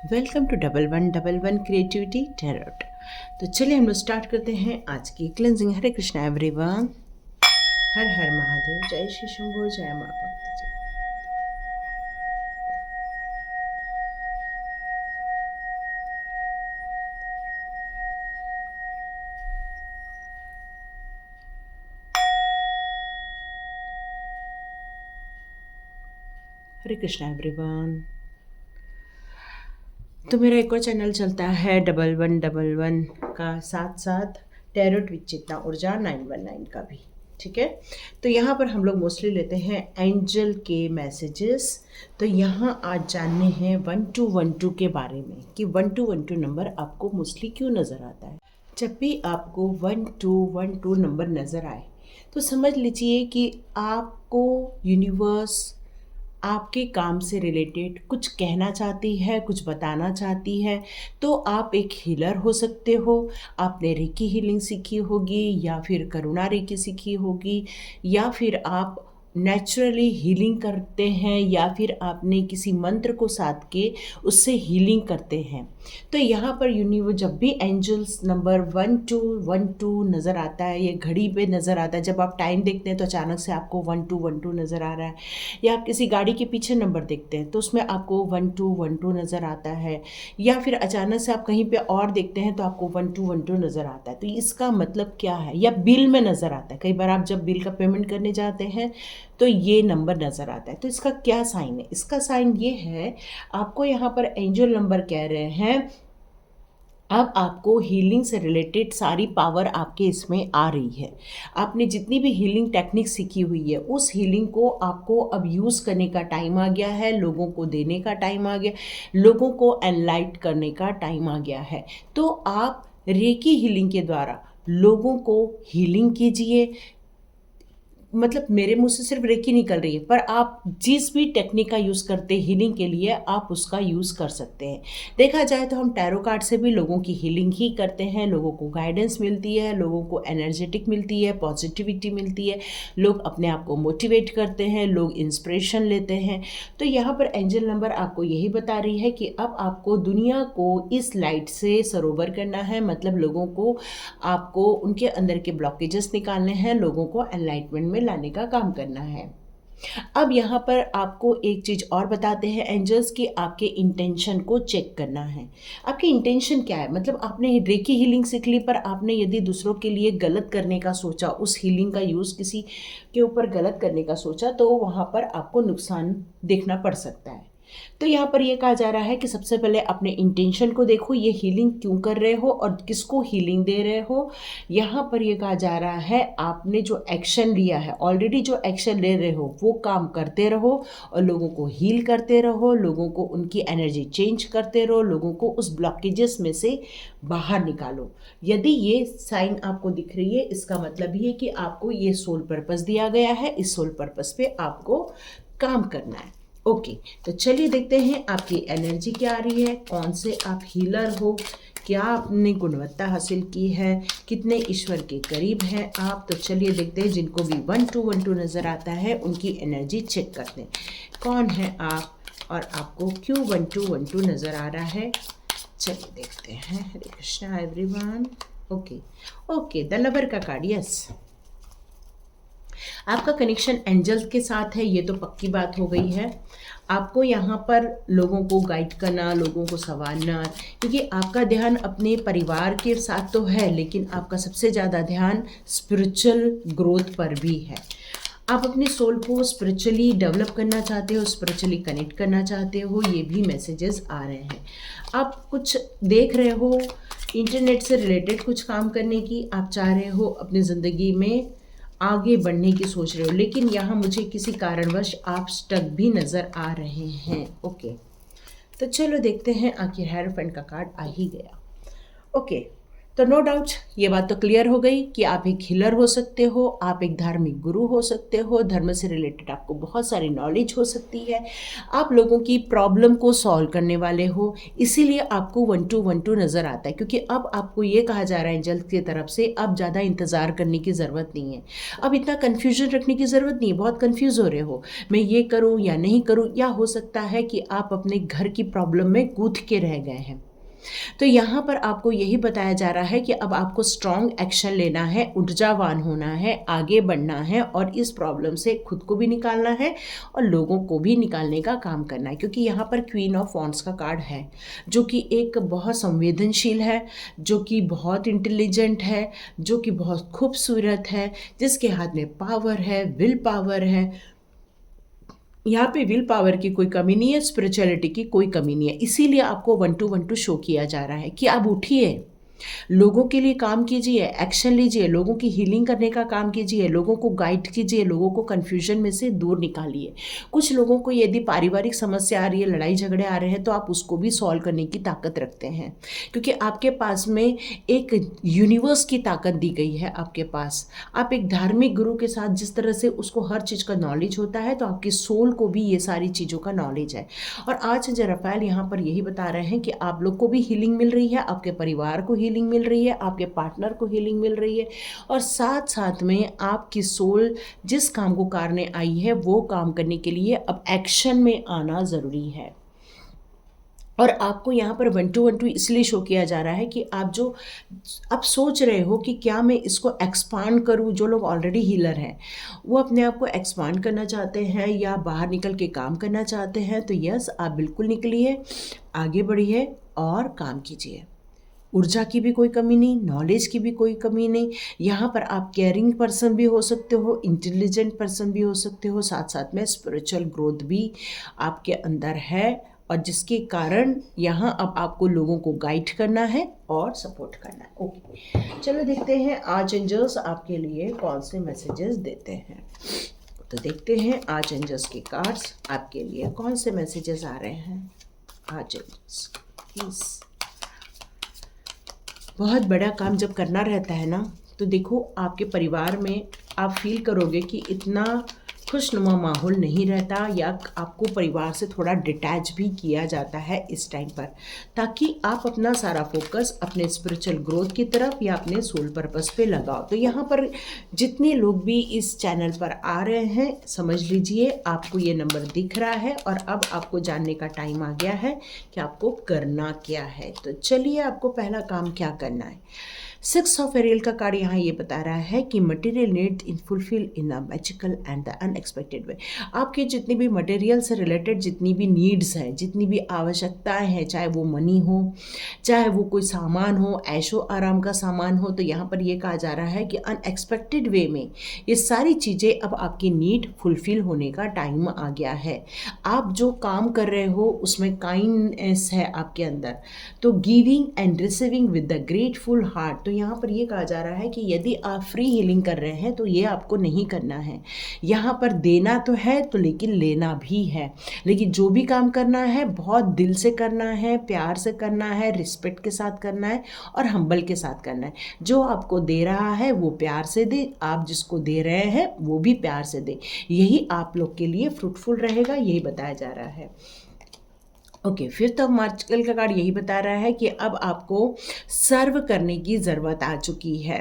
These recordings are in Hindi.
Welcome to 1111 creativity tarot. तो चलिए हम लोग स्टार्ट करते हैं आज की क्लेंजिंग। हरे कृष्णा एवरीवन, हर हर महादेव, जय श्री शंभो, जय माँ भक्ति जी। हरे कृष्णा एवरीवन। तो मेरा एक और चैनल चलता है 1111 का, साथ साथ टैरोट विद चेतना ऊर्जा 919 का भी, ठीक है। तो यहाँ पर हम लोग मोस्टली लेते हैं एंजल के मैसेजेस। तो यहाँ आज जानने हैं 1212 के बारे में कि 1212 नंबर आपको मोस्टली क्यों नज़र आता है। जब भी आपको 1212 नंबर नज़र आए तो समझ लीजिए कि आपको यूनिवर्स आपके काम से रिलेटेड कुछ कहना चाहती है, कुछ बताना चाहती है। तो आप एक हीलर हो सकते हो, आपने रेकी हीलिंग सीखी होगी या फिर करुणा रेकी सीखी होगी, या फिर आप नेचुरली हीलिंग करते हैं, या फिर आपने किसी मंत्र को साध के उससे हीलिंग करते हैं। तो यहाँ पर यूनिवर्स जब भी एंजल्स नंबर 1212 नज़र आता है, ये घड़ी पे नज़र आता है, जब आप टाइम देखते हैं तो अचानक से आपको 1212 नज़र आ रहा है, या आप किसी गाड़ी के पीछे नंबर देखते हैं तो उसमें आपको 1212 नज़र आता है, या फिर अचानक से आप कहीं पे और देखते हैं तो आपको 1212 नज़र आता है। तो इसका मतलब क्या है? या बिल में नज़र आता है, कई बार आप जब बिल का पेमेंट करने जाते हैं तो ये नंबर नज़र आता है। तो इसका क्या साइन है? इसका साइन ये है, आपको यहाँ पर एंजल नंबर कह रहे हैं अब आपको हीलिंग से रिलेटेड सारी पावर आपके इसमें आ रही है। आपने जितनी भी हीलिंग टेक्निक सीखी हुई है उस हीलिंग को आपको अब यूज़ करने का टाइम आ गया है, लोगों को देने का टाइम आ गया, लोगों को एनलाइट करने का टाइम आ गया है। तो आप रेकी हीलिंग के द्वारा लोगों को हीलिंग कीजिए। मतलब मेरे मुंह से सिर्फ रेकी निकल रही है, पर आप जिस भी टेक्निक का यूज़ करते हैं हीलिंग के लिए आप उसका यूज़ कर सकते हैं। देखा जाए तो हम टैरो कार्ड से भी लोगों की हीलिंग ही करते हैं, लोगों को गाइडेंस मिलती है, लोगों को एनर्जेटिक मिलती है, पॉजिटिविटी मिलती है, लोग अपने आप को मोटिवेट करते हैं, लोग इंस्पिरेशन लेते हैं। तो यहाँ पर एंजल नंबर आपको यही बता रही है कि अब आपको दुनिया को इस लाइट से सरोवर करना है, मतलब लोगों को, आपको उनके अंदर के ब्लॉकेजेस निकालने हैं, लोगों को एनलाइटमेंट में लाने का काम करना है। अब यहाँ पर आपको एक चीज़ और बताते हैं एंजल्स कि आपके इंटेंशन को चेक करना है। आपकी इंटेंशन क्या है? मतलब आपने रेकी हीलिंग सीख ली, पर आपने यदि दूसरों के लिए गलत करने का सोचा, उस हीलिंग का यूज़ किसी के ऊपर गलत करने का सोचा, तो वहाँ पर आपको नुकसान देखना पड़ सकता है। तो यहाँ पर ये कहा जा रहा है कि सबसे पहले अपने इंटेंशन को देखो, ये हीलिंग क्यों कर रहे हो और किसको हीलिंग दे रहे हो। यहाँ पर ये कहा जा रहा है आपने जो एक्शन लिया है, ऑलरेडी जो एक्शन ले रहे हो वो काम करते रहो और लोगों को हील करते रहो, लोगों को उनकी एनर्जी चेंज करते रहो, लोगों को उस ब्लॉकेजेस में से बाहर निकालो। यदि ये साइन आपको दिख रही है, इसका मतलब ये है कि आपको ये सोल पर्पस दिया गया है, इस सोल पर्पस पे आपको काम करना है। ओके, तो चलिए देखते हैं आपकी एनर्जी क्या आ रही है, कौन से आप हीलर हो, क्या आपने गुणवत्ता हासिल की है, कितने ईश्वर के करीब हैं आप। तो चलिए देखते हैं, जिनको भी 1212 नज़र आता है उनकी एनर्जी चेक करते हैं। कौन है आप और आपको क्यों 1212 नज़र आ रहा है? चलिए देखते हैं। Hare Krishna everyone. Okay okay, the lover का कार्ड, यस। आपका कनेक्शन एंजल्स के साथ है, ये तो पक्की बात हो गई है। आपको यहाँ पर लोगों को गाइड करना, लोगों को संवारना, क्योंकि आपका ध्यान अपने परिवार के साथ तो है, लेकिन आपका सबसे ज़्यादा ध्यान स्पिरिचुअल ग्रोथ पर भी है। आप अपने सोल को स्पिरिचुअली डेवलप करना चाहते हो, स्पिरिचुअली कनेक्ट करना चाहते हो, ये भी मैसेजेस आ रहे हैं। आप कुछ देख रहे हो इंटरनेट से रिलेटेड कुछ काम करने की, आप चाह रहे हो अपनी ज़िंदगी में आगे बढ़ने की सोच रहे हो, लेकिन यहाँ मुझे किसी कारणवश आप स्टक भी नज़र आ रहे हैं। ओके, तो चलो देखते हैं। आखिर हेरोफेंट का कार्ड आ ही गया। ओके, तो नो डाउट ये बात तो क्लियर हो गई कि आप एक हीलर हो सकते हो, आप एक धार्मिक गुरु हो सकते हो, धर्म से रिलेटेड आपको बहुत सारी नॉलेज हो सकती है, आप लोगों की प्रॉब्लम को सॉल्व करने वाले हो, इसीलिए आपको 1 to 1 2 नज़र आता है, क्योंकि अब आपको ये कहा जा रहा है एंजल की तरफ से अब ज़्यादा इंतज़ार करने की ज़रूरत नहीं है, अब इतना कन्फ्यूजन रखने की ज़रूरत नहीं है, बहुत कन्फ्यूज़ हो रहे हो, मैं ये करूँ या नहीं करूँ, या हो सकता है कि आप अपने घर की प्रॉब्लम में कूद के रह गए हैं। तो यहाँ पर आपको यही बताया जा रहा है कि अब आपको स्ट्रॉन्ग एक्शन लेना है, ऊर्जावान होना है, आगे बढ़ना है और इस प्रॉब्लम से खुद को भी निकालना है और लोगों को भी निकालने का काम करना है, क्योंकि यहाँ पर क्वीन ऑफ वॉन्ड्स का कार्ड है जो कि एक बहुत संवेदनशील है, जो कि बहुत इंटेलिजेंट है, जो कि बहुत खूबसूरत है, जिसके हाथ में पावर है, विल पावर है। यहाँ पे विल पावर की कोई कमी नहीं है, स्पिरिचुअलिटी की कोई कमी नहीं है, इसीलिए आपको 1 to 1 2 शो किया जा रहा है कि आप उठिए, लोगों के लिए काम कीजिए, एक्शन लीजिए, लोगों की हीलिंग करने का काम कीजिए, लोगों को गाइड कीजिए, लोगों को कन्फ्यूजन में से दूर निकालिए। कुछ लोगों को यदि पारिवारिक समस्या आ रही है, लड़ाई झगड़े आ रहे हैं, तो आप उसको भी सॉल्व करने की ताकत रखते हैं, क्योंकि आपके पास में एक यूनिवर्स की ताकत दी गई है आपके पास। आप एक धार्मिक गुरु के साथ जिस तरह से उसको हर चीज़ का नॉलेज होता है, तो आपकी सोल को भी ये सारी चीज़ों का नॉलेज है। और आज जो रफेल यहाँ पर यही बता रहे हैं कि आप लोग को भी हीलिंग मिल रही है, आपके परिवार को हीलिंग मिल रही है, आपके पार्टनर को हीलिंग मिल रही है, और साथ साथ में आपकी सोल जिस काम को करने आई है वो काम करने के लिए अब एक्शन में आना ज़रूरी है। और आपको यहाँ पर 1 to 1 2 इसलिए शो किया जा रहा है कि आप जो आप सोच रहे हो कि क्या मैं इसको एक्सपांड करूँ, जो लोग ऑलरेडी हीलर हैं वो अपने आप को एक्सपांड करना चाहते हैं या बाहर निकल के काम करना चाहते हैं, तो यस आप बिल्कुल निकलिए, आगे बढ़िए और काम कीजिए। ऊर्जा की भी कोई कमी नहीं, नॉलेज की भी कोई कमी नहीं। यहाँ पर आप केयरिंग पर्सन भी हो सकते हो, इंटेलिजेंट पर्सन भी हो सकते हो, साथ साथ में स्पिरिचुअल ग्रोथ भी आपके अंदर है, और जिसके कारण यहाँ अब आपको लोगों को गाइड करना है और सपोर्ट करना है। ओके, चलो देखते हैं आज एंजल्स आपके लिए कौन से मैसेजेस देते हैं। तो देखते हैं आज एंजल्स के कार्ड्स आपके लिए कौन से मैसेजेस आ रहे हैं। आज एंजल्स प्लीज़, बहुत बड़ा काम जब करना रहता है ना, तो देखो आपके परिवार में आप फील करोगे कि इतना खुशनुमा माहौल नहीं रहता, या आपको परिवार से थोड़ा डिटैच भी किया जाता है इस टाइम पर, ताकि आप अपना सारा फोकस अपने स्पिरिचुअल ग्रोथ की तरफ या अपने सोल पर्पस पे लगाओ। तो यहाँ पर जितने लोग भी इस चैनल पर आ रहे हैं, समझ लीजिए आपको ये नंबर दिख रहा है और अब आपको जानने का टाइम आ गया है कि आपको करना क्या है। तो चलिए, आपको पहला काम क्या करना है। 6 ऑफ एरियल का कार्ड यहाँ ये बता रहा है कि material need in fulfil in a magical and the unexpected way. आपके जितनी भी मटेरियल से रिलेटेड जितनी भी नीड्स हैं, जितनी भी आवश्यकताएं हैं, चाहे वो मनी हो, चाहे वो कोई सामान हो, ऐशो आराम का सामान हो, तो यहाँ पर ये कहा जा रहा है कि अनएक्सपेक्टेड वे में ये सारी चीज़ें अब आपकी नीड फुलफिल होने का टाइम आ गया है। आप जो काम कर रहे हो उसमें काइंडनेस है आपके अंदर, तो giving and receiving with the grateful heart. तो यहाँ पर ये कहा जा रहा है कि यदि आप फ्री हीलिंग कर रहे हैं तो ये आपको नहीं करना है। यहाँ पर देना तो है तो लेकिन लेना भी है, लेकिन जो भी काम करना है बहुत दिल से करना है, प्यार से करना है, रिस्पेक्ट के साथ करना है और हम्बल के साथ करना है। जो आपको दे रहा है वो प्यार से दे, आप जिसको दे रहे हैं वो भी प्यार से दे। यही आप लोग के लिए फ्रूटफुल रहेगा, यही बताया जा रहा है। ओके, 5 ऑफ मार्च का कार्ड यही बता रहा है कि अब आपको सर्व करने की ज़रूरत आ चुकी है।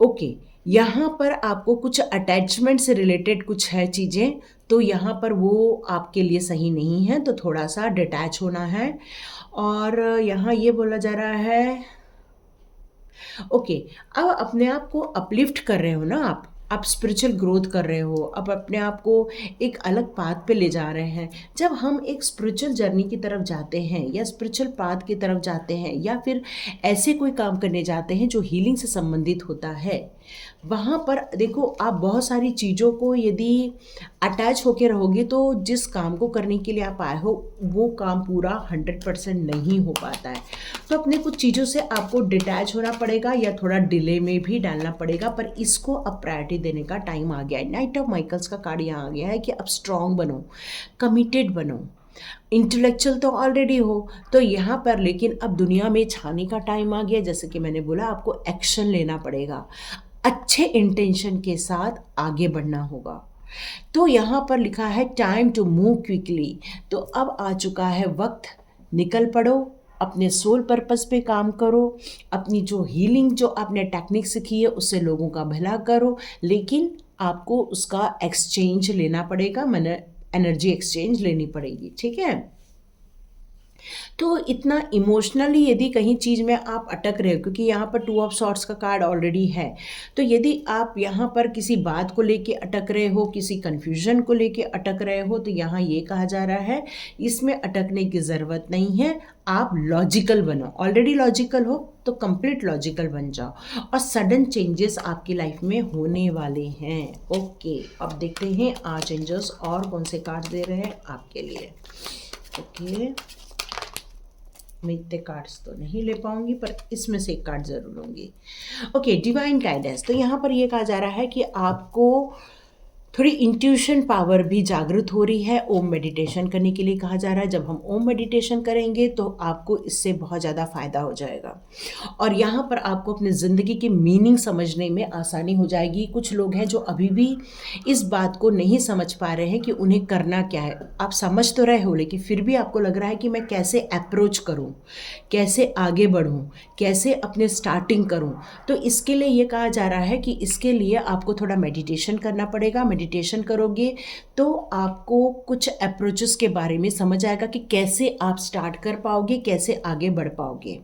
ओके, यहाँ पर आपको कुछ अटैचमेंट से रिलेटेड कुछ है चीज़ें, तो यहाँ पर वो आपके लिए सही नहीं है, तो थोड़ा सा डिटैच होना है। और यहाँ ये बोला जा रहा है ओके, अब अपने आप को अपलिफ्ट कर रहे हो ना आप स्पिरिचुअल ग्रोथ कर रहे हो, अब अपने आप को एक अलग पाथ पे ले जा रहे हैं। जब हम एक स्पिरिचुअल जर्नी की तरफ जाते हैं या स्पिरिचुअल पाथ की तरफ जाते हैं या फिर ऐसे कोई काम करने जाते हैं जो हीलिंग से संबंधित होता है, वहाँ पर देखो आप बहुत सारी चीज़ों को यदि अटैच होके रहोगे तो जिस काम को करने के लिए आप आए हो वो काम पूरा 100% नहीं हो पाता है। तो अपने कुछ चीज़ों से आपको डिटैच होना पड़ेगा या थोड़ा डिले में भी डालना पड़ेगा, पर इसको अब प्रायोरिटी देने का टाइम आ गया है। नाइट ऑफ माइकल्स का कार्ड यहाँ आ गया है कि अब स्ट्रॉन्ग बनो, कमिटेड बनो, इंटेलेक्चुअल तो ऑलरेडी हो, तो यहाँ पर लेकिन अब दुनिया में छाने का टाइम आ गया। जैसे कि मैंने बोला, आपको एक्शन लेना पड़ेगा, अच्छे इंटेंशन के साथ आगे बढ़ना होगा। तो यहाँ पर लिखा है टाइम टू मूव क्विकली। तो अब आ चुका है वक्त, निकल पड़ो, अपने सोल पर्पस पे काम करो, अपनी जो हीलिंग जो आपने टेक्निक सीखी है उससे लोगों का भला करो, लेकिन आपको उसका एक्सचेंज लेना पड़ेगा, मैंने एनर्जी एक्सचेंज लेनी पड़ेगी, ठीक है। तो इतना इमोशनली यदि कहीं चीज़ में आप अटक रहे हो, क्योंकि यहाँ पर 2 ऑफ सॉर्ट्स का कार्ड ऑलरेडी है, तो यदि आप यहाँ पर किसी बात को लेके अटक रहे हो, किसी कन्फ्यूजन को लेके अटक रहे हो, तो यहाँ ये कहा जा रहा है इसमें अटकने की ज़रूरत नहीं है, आप लॉजिकल बनो। ऑलरेडी लॉजिकल हो तो कंप्लीट लॉजिकल बन जाओ, और सडन चेंजेस आपकी लाइफ में होने वाले हैं। ओके, अब देखते हैं आर्च एंजल्स और कौन से कार्ड दे रहे हैं आपके लिए। ओके, मैं इतने कार्ड्स तो नहीं ले पाऊंगी, पर इसमें से एक कार्ड ज़रूर लूँगी। Okay, divine guidance. तो यहाँ पर ये कहा जा रहा है कि आपको थोड़ी इंट्यूशन पावर भी जागृत हो रही है। ओम मेडिटेशन करने के लिए कहा जा रहा है। जब हम ओम मेडिटेशन करेंगे तो आपको इससे बहुत ज़्यादा फ़ायदा हो जाएगा, और यहाँ पर आपको अपनी ज़िंदगी की मीनिंग समझने में आसानी हो जाएगी। कुछ लोग हैं जो अभी भी इस बात को नहीं समझ पा रहे हैं कि उन्हें करना क्या है। आप समझ तो रहे हो, लेकिन फिर भी आपको लग रहा है कि मैं कैसे अप्रोच करूँ, कैसे आगे बढ़ूँ, कैसे अपने स्टार्टिंग करूँ। तो इसके लिए ये कहा जा रहा है कि इसके लिए आपको थोड़ा मेडिटेशन करना पड़ेगा। मेडिटेशन करोगे तो आपको कुछ अप्रोचेस के बारे में समझ आएगा कि कैसे आप स्टार्ट कर पाओगे, कैसे आगे बढ़ पाओगे।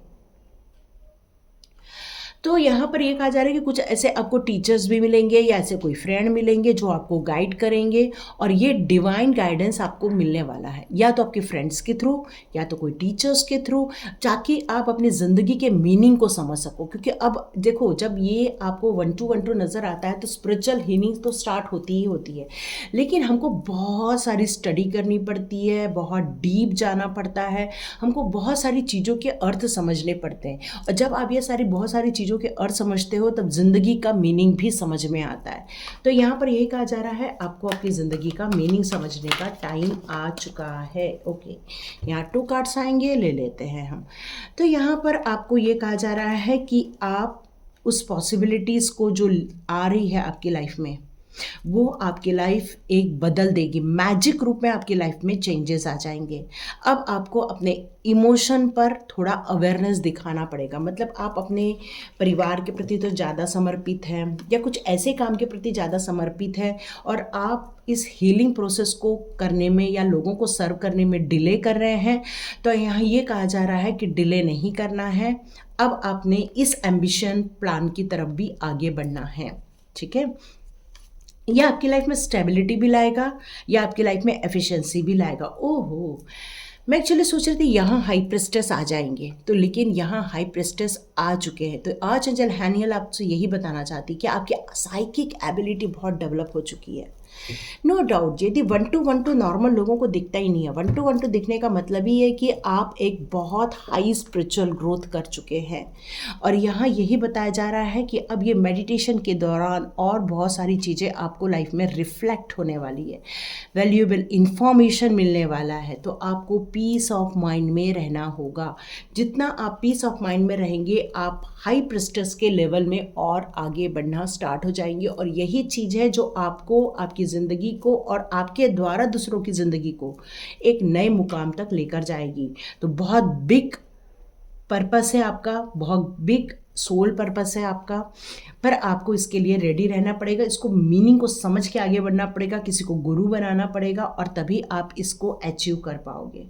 तो यहाँ पर ये कहा जा रहा है कि कुछ ऐसे आपको टीचर्स भी मिलेंगे या ऐसे कोई फ्रेंड मिलेंगे जो आपको गाइड करेंगे, और ये डिवाइन गाइडेंस आपको मिलने वाला है, या तो आपके फ्रेंड्स के थ्रू या तो कोई टीचर्स के थ्रू, ताकि आप अपनी ज़िंदगी के मीनिंग को समझ सको। क्योंकि अब देखो, जब ये आपको 1 to 1 नज़र आता है तो स्पिरिचुअल हीलिंग तो स्टार्ट होती ही होती है, लेकिन हमको बहुत सारी स्टडी करनी पड़ती है, बहुत डीप जाना पड़ता है, हमको बहुत सारी चीज़ों के अर्थ समझने पड़ते हैं। और जब आप ये बहुत सारी चीज़ों के अर्थ समझते हो तब ज़िंदगी का मीनिंग भी समझ में आता है। तो यहाँ पर यही कहा जा रहा है आपको अपनी ज़िंदगी का मीनिंग समझने का टाइम आ चुका है। ओके, यहाँ 2 कार्ड्स आएंगे, ले लेते हैं हम। तो यहाँ पर आपको ये कहा जा रहा है कि आप उस पॉसिबिलिटीज़ को जो आ रही है आपकी लाइफ में, वो आपकी लाइफ एक बदल देगी, मैजिक रूप में आपकी लाइफ में चेंजेस आ जाएंगे। अब आपको अपने इमोशन पर थोड़ा अवेयरनेस दिखाना पड़ेगा। मतलब आप अपने परिवार के प्रति तो ज़्यादा समर्पित हैं, या कुछ ऐसे काम के प्रति ज़्यादा समर्पित हैं, और आप इस हीलिंग प्रोसेस को करने में या लोगों को सर्व करने में डिले कर रहे हैं। तो यहाँ ये कहा जा रहा है कि डिले नहीं करना है, अब आपने इस एम्बिशन प्लान की तरफ भी आगे बढ़ना है, ठीक है। यह आपकी लाइफ में स्टेबिलिटी भी लाएगा, या आपकी लाइफ में एफिशिएंसी भी लाएगा। ओहो, मैं एक्चुअली सोच रही थी यहाँ हाई प्रेस्टेस आ जाएंगे, तो लेकिन यहाँ हाई प्रेस्टेस आ चुके हैं। तो आज एंजल हैनियल आपसे यही बताना चाहती कि आपकी साइकिक एबिलिटी बहुत डेवलप हो चुकी है। नो डाउट, यदि 1 to 1 नॉर्मल लोगों को दिखता ही नहीं है। 1 to 1 दिखने का मतलब ही है कि आप एक बहुत हाई स्पिरिचुअल ग्रोथ कर चुके हैं, और यहाँ यही बताया जा रहा है कि अब ये मेडिटेशन के दौरान और बहुत सारी चीज़ें आपको लाइफ में रिफ्लेक्ट होने वाली है, वैल्यूएबल इंफॉर्मेशन मिलने वाला है। तो आपको पीस ऑफ माइंड में रहना होगा। जितना आप पीस ऑफ माइंड में रहेंगे, आप हाई प्रेस्टेस के लेवल में और आगे बढ़ना स्टार्ट हो जाएंगे, और यही चीज़ है जो आपको आपकी ज़िंदगी को और आपके द्वारा दूसरों की ज़िंदगी को एक नए मुकाम तक लेकर जाएगी। तो बहुत बिग पर्पस है आपका, बहुत बिग सोल पर्पस है आपका, पर आपको इसके लिए रेडी रहना पड़ेगा, इसको मीनिंग को समझ के आगे बढ़ना पड़ेगा, किसी को गुरु बनाना पड़ेगा, और तभी आप इसको अचीव कर पाओगे।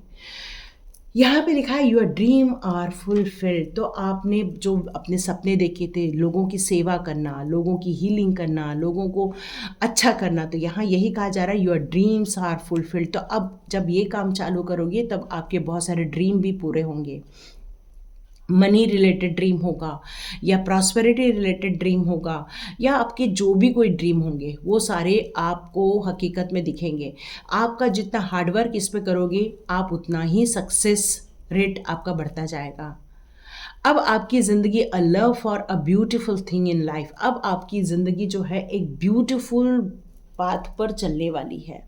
यहाँ पे लिखा है योर ड्रीम आर फुलफिल्ड। तो आपने जो अपने सपने देखे थे, लोगों की सेवा करना, लोगों की हीलिंग करना, लोगों को अच्छा करना, तो यहाँ यही कहा जा रहा है योर ड्रीम्स आर फुलफिल्ड। तो अब जब ये काम चालू करोगे तब आपके बहुत सारे ड्रीम भी पूरे होंगे। मनी रिलेटेड ड्रीम होगा, या प्रॉस्पेरिटी रिलेटेड ड्रीम होगा, या आपके जो भी कोई ड्रीम होंगे वो सारे आपको हकीकत में दिखेंगे। आपका जितना हार्डवर्क इस पे करोगे, आप उतना ही सक्सेस रेट आपका बढ़ता जाएगा। अब आपकी ज़िंदगी a love for a beautiful thing in life. अब आपकी ज़िंदगी जो है एक ब्यूटिफुल पाथ पर चलने वाली है।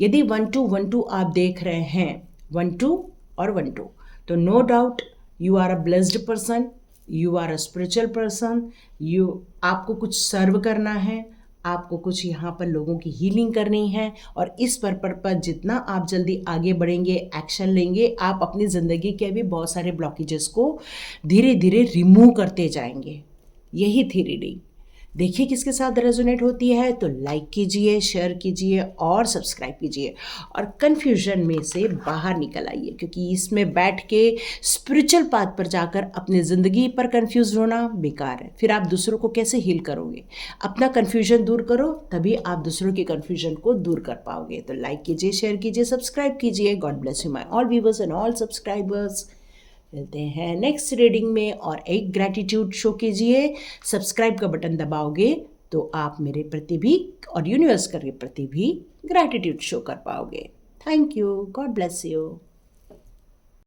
यदि 1 to 1 आप देख रहे हैं 1-2 और 1-2। तो no doubt you are a blessed person, you are a spiritual person, आपको कुछ सर्व करना है, आपको कुछ यहाँ पर लोगों की हीलिंग करनी है, और इस पर जितना आप जल्दी आगे बढ़ेंगे, एक्शन लेंगे, आप अपनी ज़िंदगी के भी बहुत सारे ब्लॉकेजेस को धीरे धीरे रिमूव करते जाएंगे। यही थी रीडिंग। देखिए किसके साथ रेजोनेट होती है, तो लाइक कीजिए, शेयर कीजिए और सब्सक्राइब कीजिए, और कन्फ्यूजन में से बाहर निकल आइए, क्योंकि इसमें बैठ के स्पिरिचुअल पाथ पर जाकर अपनी ज़िंदगी पर कन्फ्यूज होना बेकार है। फिर आप दूसरों को कैसे हील करोगे? अपना कन्फ्यूजन दूर करो, तभी आप दूसरों के कन्फ्यूजन को दूर कर पाओगे। तो लाइक कीजिए, शेयर कीजिए, सब्सक्राइब कीजिए। God bless you my all viewers and all subscribers. मिलते हैं नेक्स्ट रीडिंग में, और एक ग्रैटिट्यूड शो कीजिए। सब्सक्राइब का बटन दबाओगे तो आप मेरे प्रति भी और यूनिवर्स के प्रति भी ग्रैटिट्यूड शो कर पाओगे। Thank you. God bless you.